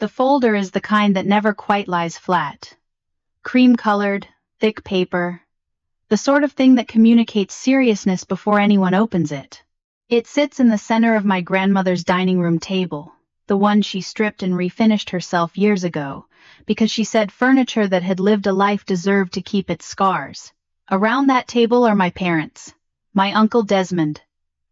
The folder is the kind that never quite lies flat. Cream-colored, thick paper. The sort of thing that communicates seriousness before anyone opens it. It sits in the center of my grandmother's dining room table, the one she stripped and refinished herself years ago, because she said furniture that had lived a life deserved to keep its scars. Around that table are my parents, my Uncle Desmond,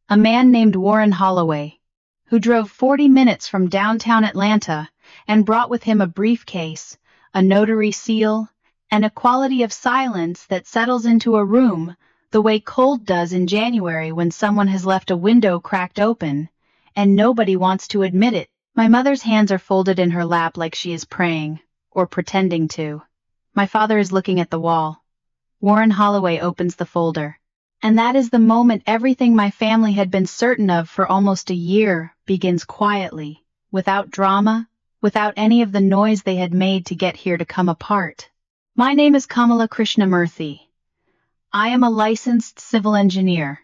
a man named Warren Holloway, who drove 40 minutes from downtown Atlanta and brought with him a briefcase, a notary seal, and a quality of silence that settles into a room the way cold does in January when someone has left a window cracked open, and nobody wants to admit it. My mother's hands are folded in her lap like she is praying, or pretending to. My father is looking at the wall. Warren Holloway opens the folder. And that is the moment everything my family had been certain of for almost a year begins quietly, without drama, without any of the noise they had made to get here to come apart. My name is Kamala Krishnamurthy. I am a licensed civil engineer.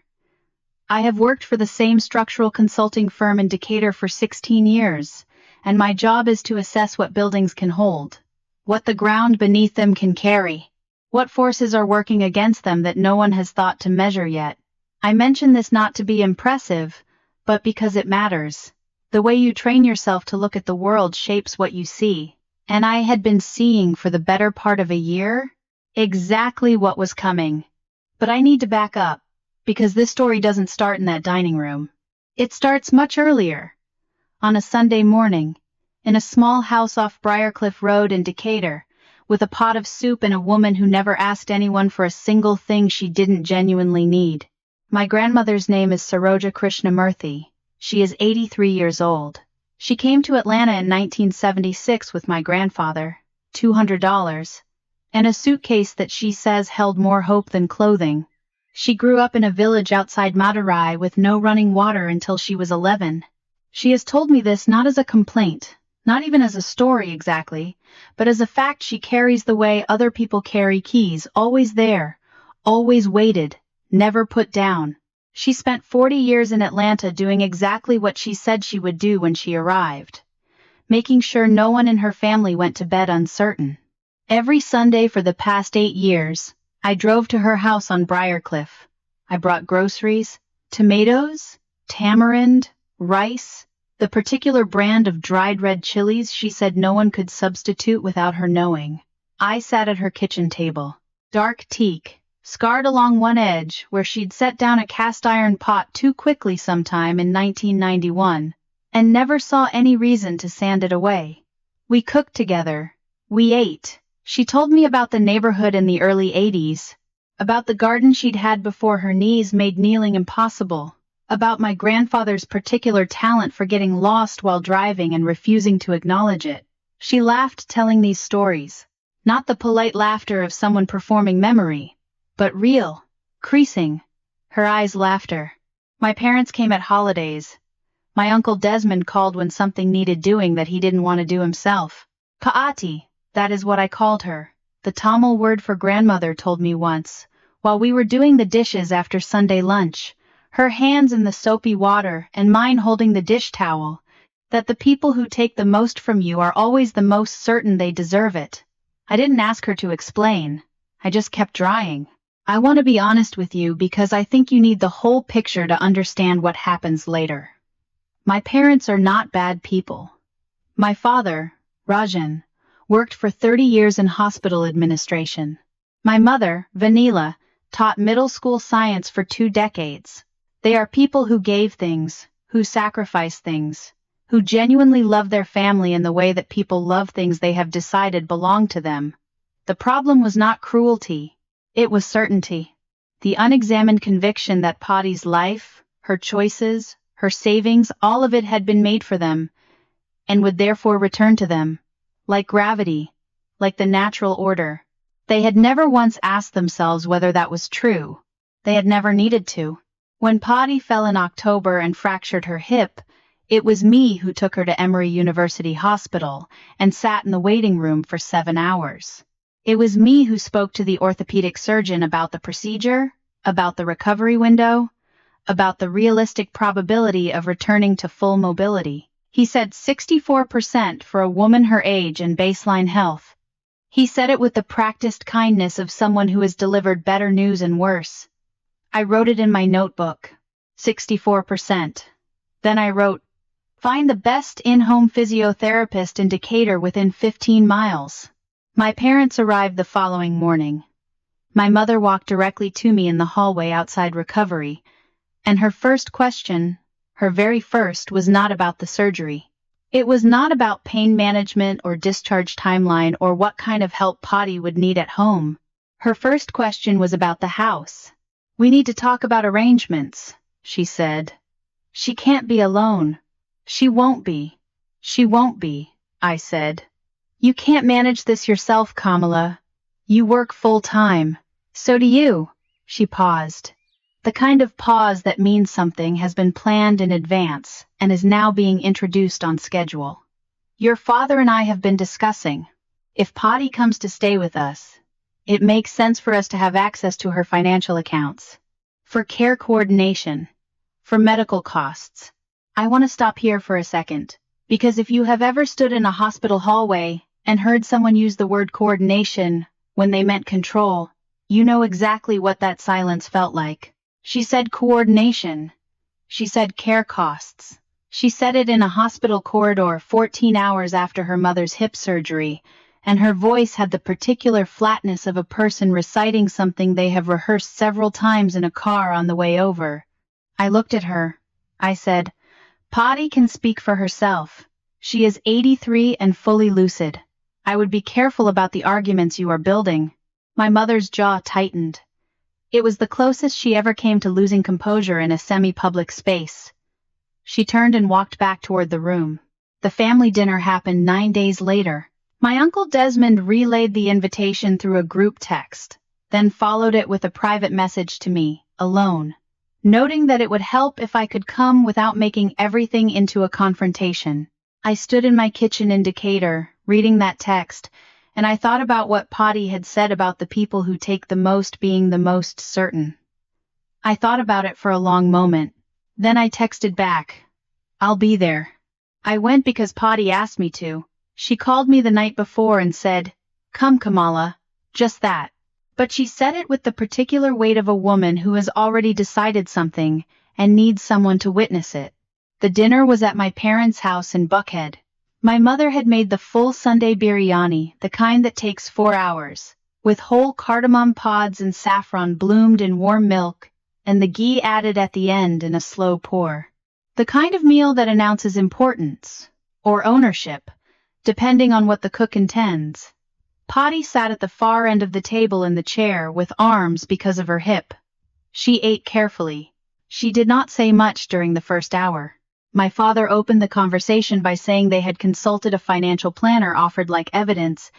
I have worked for the same structural consulting firm in Decatur for 16 years, and my job is to assess what buildings can hold, what the ground beneath them can carry, what forces are working against them that no one has thought to measure yet. I mention this not to be impressive, but because it matters. The way you train yourself to look at the world shapes what you see. And I had been seeing for the better part of a year exactly what was coming. But I need to back up, because this story doesn't start in that dining room. It starts much earlier, on a Sunday morning, in a small house off Briarcliff Road in Decatur, with a pot of soup and a woman who never asked anyone for a single thing she didn't genuinely need. My grandmother's name is Saroja Krishnamurthy. She is 83 years old. She came to Atlanta in 1976 with my grandfather, $200, and a suitcase that she says held more hope than clothing. She grew up in a village outside Madurai with no running water until she was 11. She has told me this not as a complaint, not even as a story exactly, but as a fact she carries the way other people carry keys, always there, always weighted, never put down. She spent 40 years in Atlanta doing exactly what she said she would do when she arrived, making sure no one in her family went to bed uncertain. Every Sunday for the past 8 years, I drove to her house on Briarcliff. I brought groceries, tomatoes, tamarind, rice, the particular brand of dried red chilies she said no one could substitute without her knowing. I sat at her kitchen table, dark teak, scarred along one edge where she'd set down a cast-iron pot too quickly sometime in 1991, and never saw any reason to sand it away. We cooked together. We ate. She told me about the neighborhood in the early 80s, about the garden she'd had before her knees made kneeling impossible, about my grandfather's particular talent for getting lost while driving and refusing to acknowledge it. She laughed telling these stories, not the polite laughter of someone performing memory, but real, creasing, her eyes laughter. My parents came at holidays. My Uncle Desmond called when something needed doing that he didn't want to do himself. Paati, that is what I called her, the Tamil word for grandmother told me once, while we were doing the dishes after Sunday lunch, her hands in the soapy water and mine holding the dish towel, that the people who take the most from you are always the most certain they deserve it. I didn't ask her to explain. I just kept trying. I want to be honest with you because I think you need the whole picture to understand what happens later. My parents are not bad people. My father, Rajan, worked for 30 years in hospital administration. My mother, Vanilla, taught middle school science for 2 decades. They are people who gave things, who sacrificed things, who genuinely love their family in the way that people love things they have decided belong to them. The problem was not cruelty. It was certainty. The unexamined conviction that Paati's life, her choices, her savings, all of it had been made for them, and would therefore return to them, like gravity, like the natural order. They had never once asked themselves whether that was true. They had never needed to. When Paati fell in October and fractured her hip, it was me who took her to Emory University Hospital and sat in the waiting room for 7 hours. It was me who spoke to the orthopedic surgeon about the procedure, about the recovery window, about the realistic probability of returning to full mobility. He said 64% for a woman her age and baseline health. He said it with the practiced kindness of someone who has delivered better news and worse. I wrote it in my notebook. 64%. Then I wrote, find the best in-home physiotherapist in Decatur within 15 miles. My parents arrived the following morning. My mother walked directly to me in the hallway outside recovery, and her first question, her very first, was not about the surgery. It was not about pain management or discharge timeline or what kind of help Potty would need at home. Her first question was about the house. We need to talk about arrangements, she said. She can't be alone. She won't be. She won't be, I said. You can't manage this yourself, Kamala. You work full-time. So do you. She paused. The kind of pause that means something has been planned in advance and is now being introduced on schedule. Your father and I have been discussing. If Potty comes to stay with us, it makes sense for us to have access to her financial accounts. For care coordination. For medical costs. I want to stop here for a second, because if you have ever stood in a hospital hallway and heard someone use the word coordination when they meant control, you know exactly what that silence felt like. She said coordination. She said care costs. She said it in a hospital corridor 14 hours after her mother's hip surgery, and her voice had the particular flatness of a person reciting something they have rehearsed several times in a car on the way over. I looked at her. I said, Potty can speak for herself. She is 83 and fully lucid. I would be careful about the arguments you are building. My mother's jaw tightened. It was the closest she ever came to losing composure in a semi-public space. She turned and walked back toward the room. The family dinner happened 9 days later. My Uncle Desmond relayed the invitation through a group text, then followed it with a private message to me, alone, noting that it would help if I could come without making everything into a confrontation. I stood in my kitchen in Decatur, reading that text, and I thought about what Potty had said about the people who take the most being the most certain. I thought about it for a long moment. Then I texted back, I'll be there. I went because Potty asked me to. She called me the night before and said, come Kamala, just that. But she said it with the particular weight of a woman who has already decided something and needs someone to witness it. The dinner was at my parents' house in Buckhead. My mother had made the full Sunday biryani, the kind that takes 4 hours, with whole cardamom pods and saffron bloomed in warm milk, and the ghee added at the end in a slow pour. The kind of meal that announces importance, or ownership, depending on what the cook intends. Potty sat at the far end of the table in the chair with arms because of her hip. She ate carefully. She did not say much during the first hour. My father opened the conversation by saying they had consulted a financial planner offered like evidence,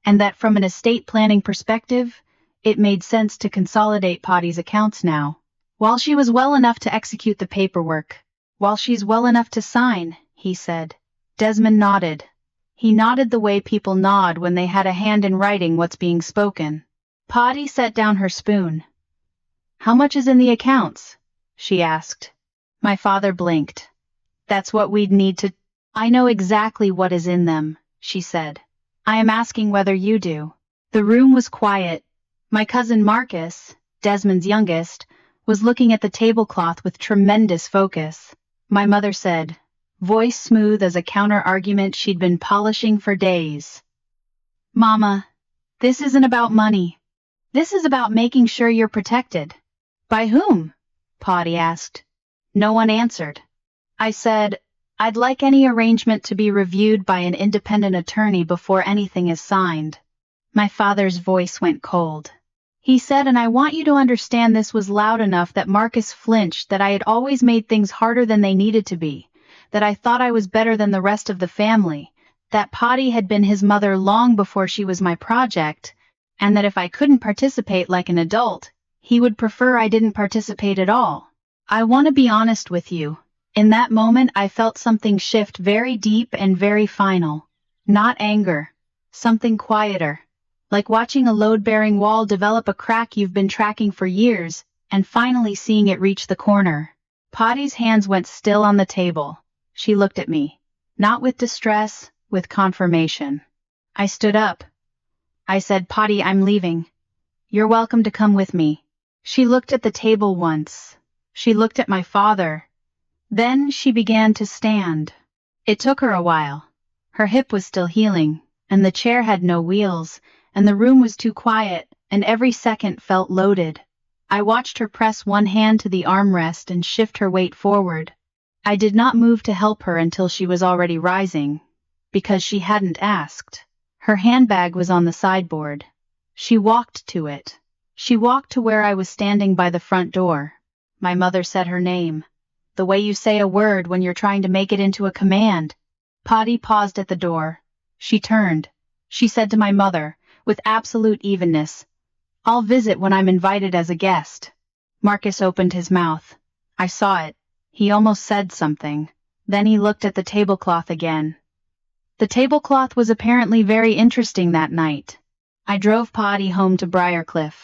and that from an estate planning perspective, it made sense to consolidate Potty's accounts now. While she was well enough to execute the paperwork, while she's well enough to sign, he said. Desmond nodded. He nodded the way people nod when they had a hand in writing what's being spoken. Potty set down her spoon. How much is in the accounts? She asked. My father blinked. That's what we'd need to... I know exactly what is in them, she said. I am asking whether you do. The room was quiet. My cousin Marcus, Desmond's youngest, was looking at the tablecloth with tremendous focus. My mother said, voice smooth as a counter-argument she'd been polishing for days. Mama, this isn't about money. This is about making sure you're protected. By whom? Potty asked. No one answered. I said, I'd like any arrangement to be reviewed by an independent attorney before anything is signed. My father's voice went cold. He said, and I want you to understand this was loud enough that Marcus flinched, that I had always made things harder than they needed to be, that I thought I was better than the rest of the family, that Potty had been his mother long before she was my project, and that if I couldn't participate like an adult, he would prefer I didn't participate at all. I want to be honest with you. In that moment I felt something shift very deep and very final. Not anger. Something quieter. Like watching a load-bearing wall develop a crack you've been tracking for years, and finally seeing it reach the corner. Potty's hands went still on the table. She looked at me. Not with distress, with confirmation. I stood up. I said, "Potty, I'm leaving. You're welcome to come with me." She looked at the table once. She looked at my father. Then she began to stand. It took her a while. Her hip was still healing, and the chair had no wheels, and the room was too quiet, and every second felt loaded. I watched her press one hand to the armrest and shift her weight forward. I did not move to help her until she was already rising, because she hadn't asked. Her handbag was on the sideboard. She walked to it. She walked to where I was standing by the front door. My mother said her name. The way you say a word when you're trying to make it into a command. Potty paused at the door. She turned. She said to my mother, with absolute evenness, "I'll visit when I'm invited as a guest." Marcus opened his mouth. I saw it. He almost said something. Then he looked at the tablecloth again. The tablecloth was apparently very interesting that night. I drove Potty home to Briarcliff.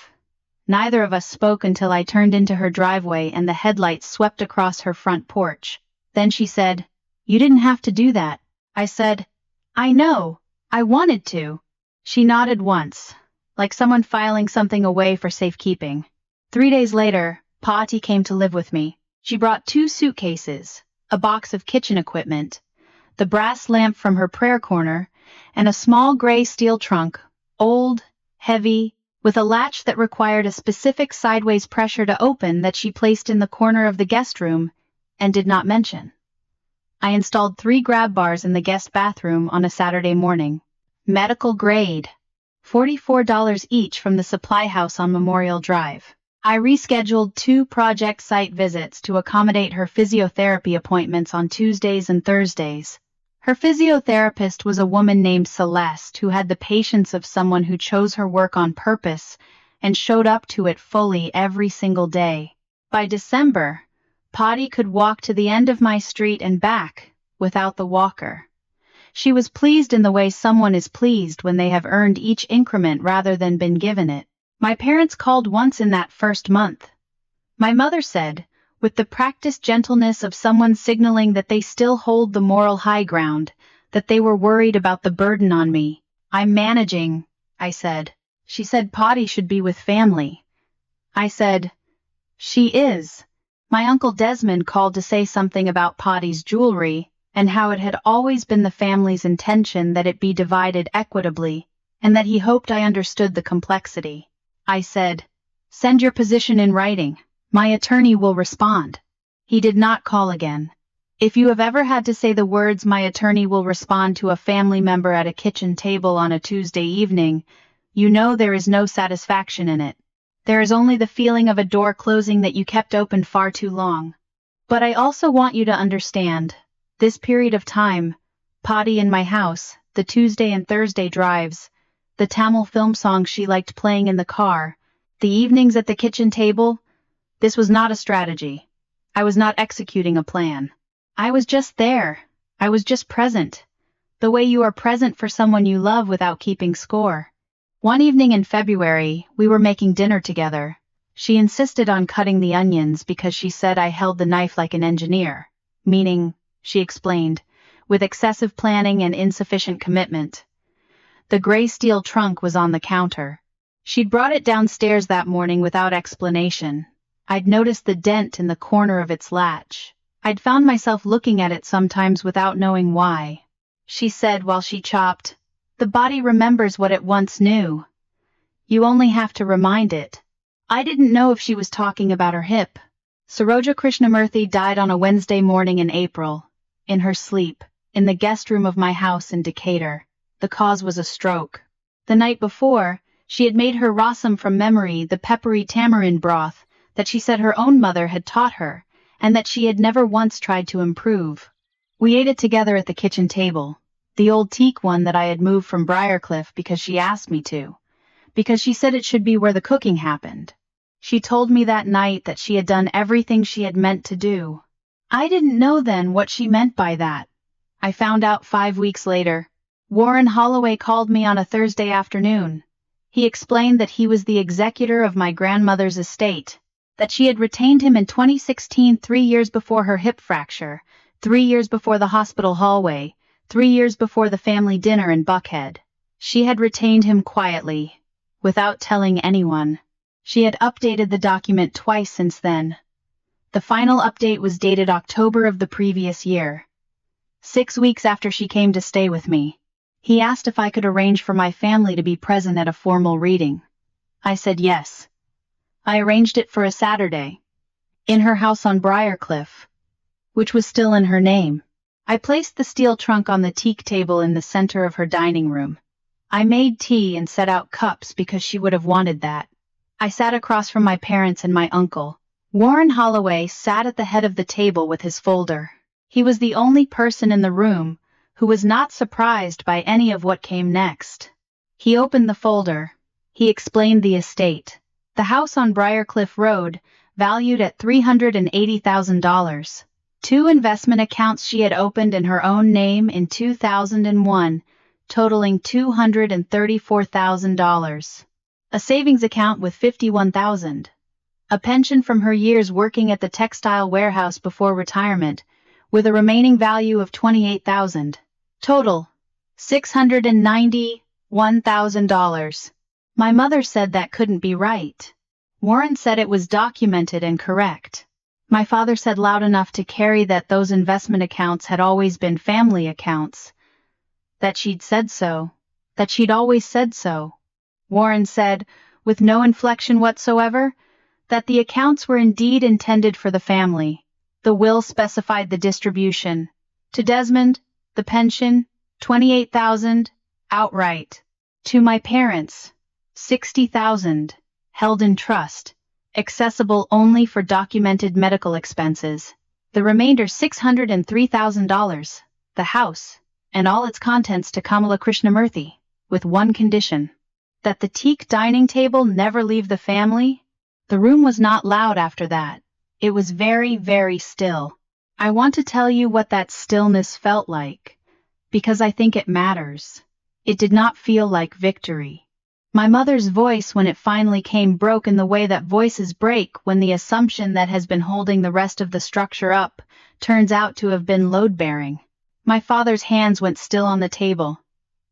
Neither of us spoke until I turned into her driveway and the headlights swept across her front porch. Then she said, "You didn't have to do that." I said, "I know. I wanted to." She nodded once, like someone filing something away for safekeeping. 3 days later, Potty came to live with me. She brought 2 suitcases, a box of kitchen equipment, the brass lamp from her prayer corner, and a small gray steel trunk, old, heavy, with a latch that required a specific sideways pressure to open that she placed in the corner of the guest room and did not mention. I installed 3 grab bars in the guest bathroom on a Saturday morning. Medical grade. $44 each from the supply house on Memorial Drive. I rescheduled 2 project site visits to accommodate her physiotherapy appointments on Tuesdays and Thursdays. Her physiotherapist was a woman named Celeste who had the patience of someone who chose her work on purpose and showed up to it fully every single day. By December, Potty could walk to the end of my street and back without the walker. She was pleased in the way someone is pleased when they have earned each increment rather than been given it. My parents called once in that first month. My mother said, with the practiced gentleness of someone signaling that they still hold the moral high ground, that they were worried about the burden on me. "I'm managing," I said. She said Potty should be with family. I said, "She is." My Uncle Desmond called to say something about Potty's jewelry, and how it had always been the family's intention that it be divided equitably, and that he hoped I understood the complexity. I said, "Send your position in writing. My attorney will respond." He did not call again. If you have ever had to say the words "my attorney will respond" to a family member at a kitchen table on a Tuesday evening, you know there is no satisfaction in it. There is only the feeling of a door closing that you kept open far too long. But I also want you to understand, this period of time, Potty in my house, the Tuesday and Thursday drives, the Tamil film songs she liked playing in the car, the evenings at the kitchen table, this was not a strategy. I was not executing a plan. I was just there. I was just present. The way you are present for someone you love without keeping score. One evening in February, we were making dinner together. She insisted on cutting the onions because she said I held the knife like an engineer, meaning, she explained, with excessive planning and insufficient commitment. The gray steel trunk was on the counter. She'd brought it downstairs that morning without explanation. I'd noticed the dent in the corner of its latch. I'd found myself looking at it sometimes without knowing why. She said while she chopped, "The body remembers what it once knew. You only have to remind it." I didn't know if she was talking about her hip. Saroja Krishnamurthy died on a Wednesday morning in April, in her sleep, in the guest room of my house in Decatur. The cause was a stroke. The night before, she had made her rasam from memory, the peppery tamarind broth that she said her own mother had taught her, and that she had never once tried to improve. We ate it together at the kitchen table, the old teak one that I had moved from Briarcliff because she asked me to, because she said it should be where the cooking happened. She told me that night that she had done everything she had meant to do. I didn't know then what she meant by that. I found out 5 weeks later. Warren Holloway called me on a Thursday afternoon. He explained that he was the executor of my grandmother's estate, that she had retained him in 2016, 3 years before her hip fracture, 3 years before the hospital hallway, 3 years before the family dinner in Buckhead. She had retained him quietly, without telling anyone. She had updated the document twice since then. The final update was dated October of the previous year, 6 weeks after she came to stay with me. He asked if I could arrange for my family to be present at a formal reading. I said yes. I arranged it for a Saturday, in her house on Briarcliff, which was still in her name. I placed the steel trunk on the teak table in the center of her dining room. I made tea and set out cups because she would have wanted that. I sat across from my parents and my uncle. Warren Holloway sat at the head of the table with his folder. He was the only person in the room who was not surprised by any of what came next. He opened the folder. He explained the estate. The house on Briarcliff Road, valued at $380,000. 2 investment accounts she had opened in her own name in 2001, totaling $234,000. A savings account with $51,000. A pension from her years working at the textile warehouse before retirement, with a remaining value of $28,000. Total, $691,000. My mother said that couldn't be right. Warren said it was documented and correct. My father said loud enough to Carrie that those investment accounts had always been family accounts. That she'd said so. That she'd always said so. Warren said, with no inflection whatsoever, that the accounts were indeed intended for the family. The will specified the distribution. To Desmond, the pension, $28,000, outright. To my parents, $60,000, held in trust, accessible only for documented medical expenses. The remainder $603,000, the house, and all its contents to Kamala Krishnamurthy, with one condition. That the teak dining table never leave the family. The room was not loud after that. It was very, very still. I want to tell you what that stillness felt like, because I think it matters. It did not feel like victory. My mother's voice, when it finally came, broke in the way that voices break when the assumption that has been holding the rest of the structure up turns out to have been load-bearing. My father's hands went still on the table.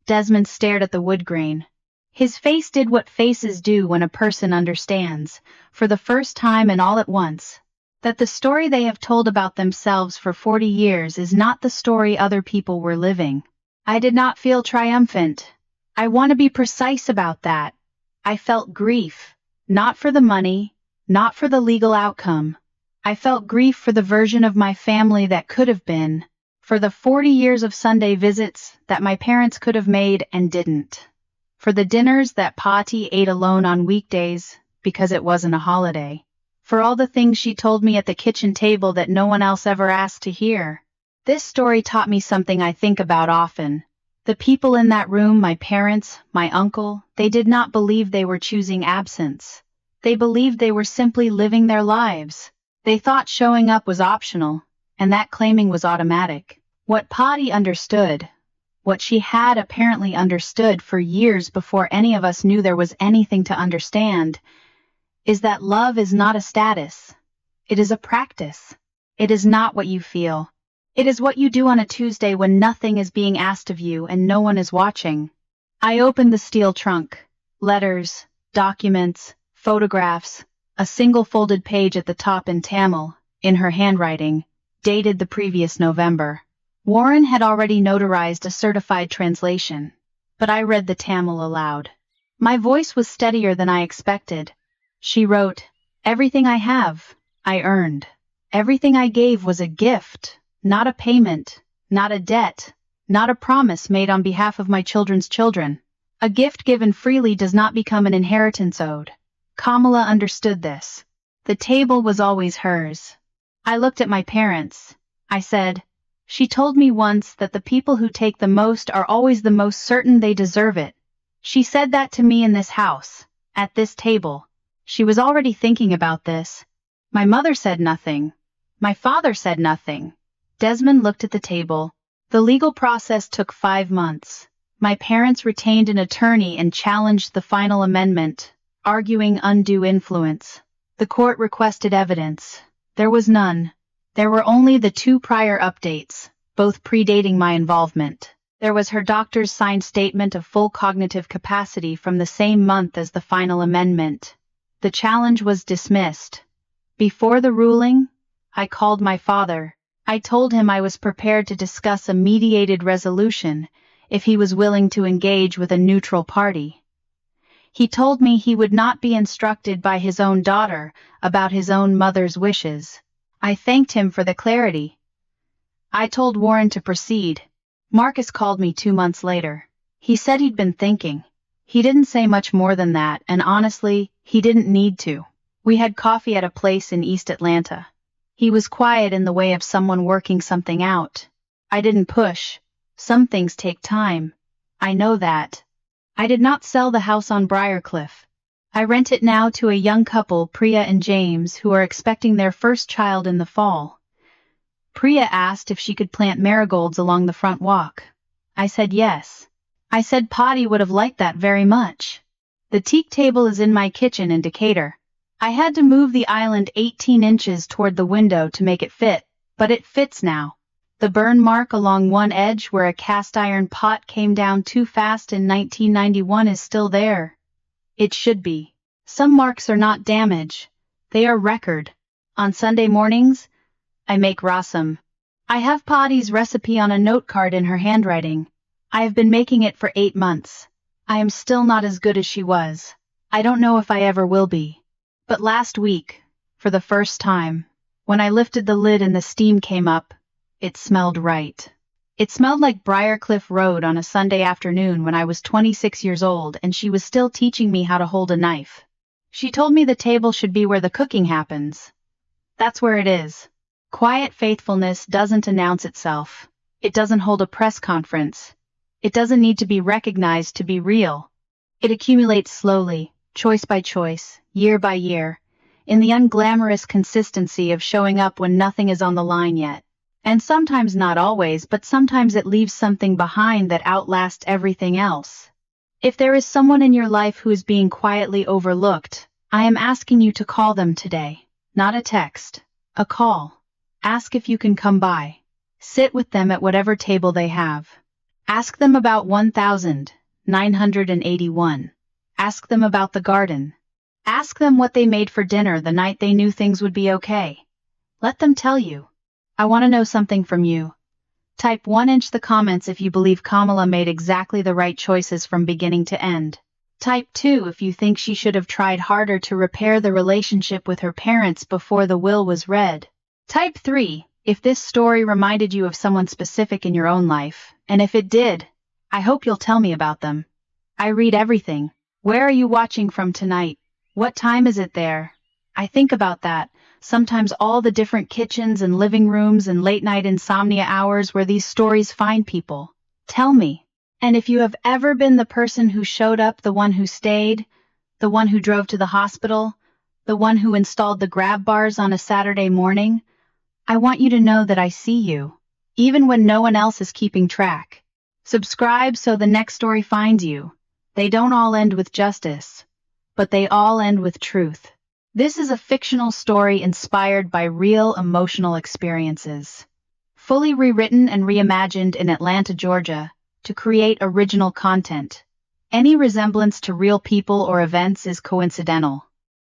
Desmond stared at the wood grain. His face did what faces do when a person understands, for the first time and all at once, that the story they have told about themselves for 40 years is not the story other people were living. I did not feel triumphant. I want to be precise about that. I felt grief, not for the money, not for the legal outcome. I felt grief for the version of my family that could have been, for the 40 years of Sunday visits that my parents could have made and didn't, for the dinners that Patty ate alone on weekdays because it wasn't a holiday, for all the things she told me at the kitchen table that no one else ever asked to hear. This story taught me something I think about often. The people in that room, my parents, my uncle, they did not believe they were choosing absence. They believed they were simply living their lives. They thought showing up was optional, and that claiming was automatic. What Patty understood, what she had apparently understood for years before any of us knew there was anything to understand, is that love is not a status. It is a practice. It is not what you feel. It is what you do on a Tuesday when nothing is being asked of you and no one is watching. I opened the steel trunk. Letters, documents, photographs, a single folded page at the top in Tamil, in her handwriting, dated the previous November. Warren had already notarized a certified translation, but I read the Tamil aloud. My voice was steadier than I expected. She wrote, "Everything I have, I earned. Everything I gave was a gift, not a payment, not a debt, not a promise made on behalf of my children's children. A gift given freely does not become an inheritance owed." Kamala understood this. The table was always hers. I looked at my parents. I said, "She told me once that the people who take the most are always the most certain they deserve it." She said that to me in this house, at this table. She was already thinking about this. My mother said nothing. My father said nothing. Desmond looked at the table. The legal process took 5 months. My parents retained an attorney and challenged the final amendment, arguing undue influence. The court requested evidence. There was none. There were only the 2 prior updates, both predating my involvement. There was her doctor's signed statement of full cognitive capacity from the same month as the final amendment. The challenge was dismissed. Before the ruling, I called my father. I told him I was prepared to discuss a mediated resolution if he was willing to engage with a neutral party. He told me he would not be instructed by his own daughter about his own mother's wishes. I thanked him for the clarity. I told Warren to proceed. Marcus called me 2 months later. He said he'd been thinking. He didn't say much more than that, and honestly, he didn't need to. We had coffee at a place in East Atlanta. He was quiet in the way of someone working something out. I didn't push. Some things take time. I know that. I did not sell the house on Briarcliff. I rent it now to a young couple, Priya and James, who are expecting their first child in the fall. Priya asked if she could plant marigolds along the front walk. I said yes. I said Potty would have liked that very much. The teak table is in my kitchen in Decatur. I had to move the island 18 inches toward the window to make it fit, but it fits now. The burn mark along one edge where a cast iron pot came down too fast in 1991 is still there. It should be. Some marks are not damage. They are record. On Sunday mornings, I make rasam. I have Potty's recipe on a note card in her handwriting. I have been making it for 8 months. I am still not as good as she was. I don't know if I ever will be. But last week, for the first time, when I lifted the lid and the steam came up, it smelled right. It smelled like Briarcliff Road on a Sunday afternoon when I was 26 years old and she was still teaching me how to hold a knife. She told me the table should be where the cooking happens. That's where it is. Quiet faithfulness doesn't announce itself. It doesn't hold a press conference. It doesn't need to be recognized to be real. It accumulates slowly, choice by choice, year by year, in the unglamorous consistency of showing up when nothing is on the line yet. And sometimes not always, but sometimes it leaves something behind that outlasts everything else. If there is someone in your life who is being quietly overlooked, I am asking you to call them today. Not a text, a call. Ask if you can come by. Sit with them at whatever table they have. Ask them about 1981. Ask them about the garden. Ask them what they made for dinner the night they knew things would be okay. Let them tell you. I want to know something from you. Type 1 in the comments if you believe Kamala made exactly the right choices from beginning to end. Type 2 if you think she should have tried harder to repair the relationship with her parents before the will was read. Type 3 if this story reminded you of someone specific in your own life, and if it did, I hope you'll tell me about them. I read everything. Where are you watching from tonight? What time is it there? I think about that. Sometimes all the different kitchens and living rooms and late-night insomnia hours where these stories find people. Tell me. And if you have ever been the person who showed up, the one who stayed, the one who drove to the hospital, the one who installed the grab bars on a Saturday morning, I want you to know that I see you, even when no one else is keeping track. Subscribe so the next story finds you. They don't all end with justice, but they all end with truth. This is a fictional story inspired by real emotional experiences. Fully rewritten and reimagined in Atlanta, Georgia, to create original content. Any resemblance to real people or events is coincidental.